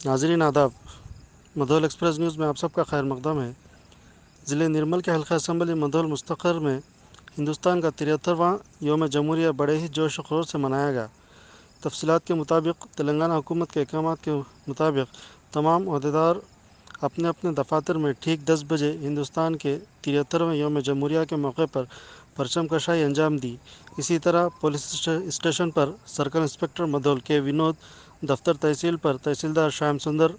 नाजरीन आदाब। Mudhole express news में आप सबका खैर मकदम है। ज़िले निर्मल के हल्का असम्बली मधोल मुस्तक़र में हिंदुस्तान का 73वां योम जमहूरिया बड़े ही जोश व खरोश से मनाया गया। तफसीलात के मुताबिक तेलंगाना हुकूमत के अहकाम के मुताबिक तमाम अहदेदार अपने अपने दफातर में ठीक 10 बजे हिंदुस्तान के 73वें योम जमहूरिया के मौके पर परचम कशाई अंजाम दी। इसी तरह पुलिस स्टेशन पर सर्कल इंस्पेक्टर मधोल के विनोद, दफ्तर तहसील पर तहसीलदार श्याम सुंदर,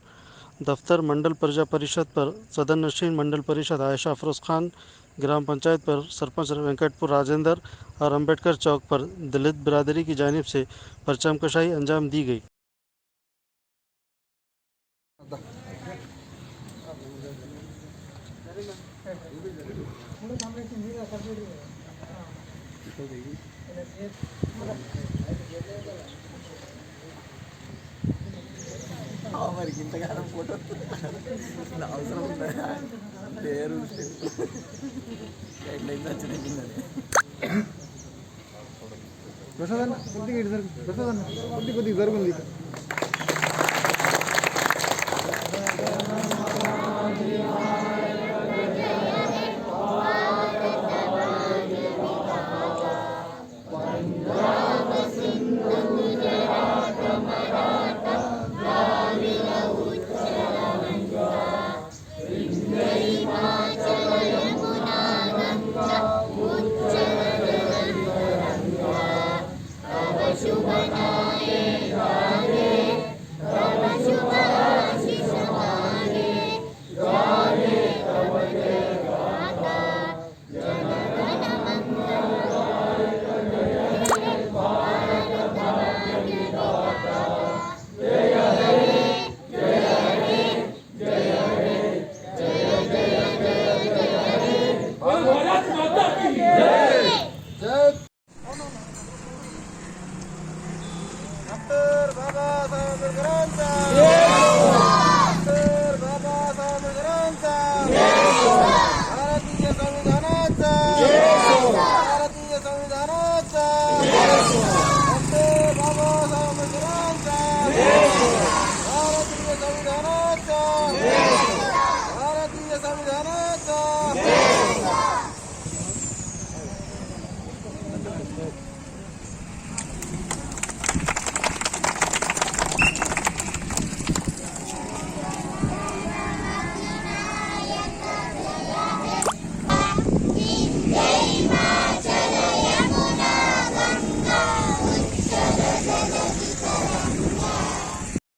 दफ्तर मंडल प्रजा परिषद पर सदन नशीन मंडल परिषद आयशा अफरोज़ खान, ग्राम पंचायत पर सरपंच वेंकटपुर राजेंद्र और अम्बेडकर चौक पर दलित बिरादरी की जानिब से परचम कशाई अंजाम दी गई। మరి ఇంతకాలం ఫోటో అవసరం ఉందా పేరు ఎట్లయింది వచ్చిందని ప్రసాద్ అన్న కొద్దిగా ఇటు జరుగు ప్రసాద్ అన్న కొద్దిగా జరుగుంది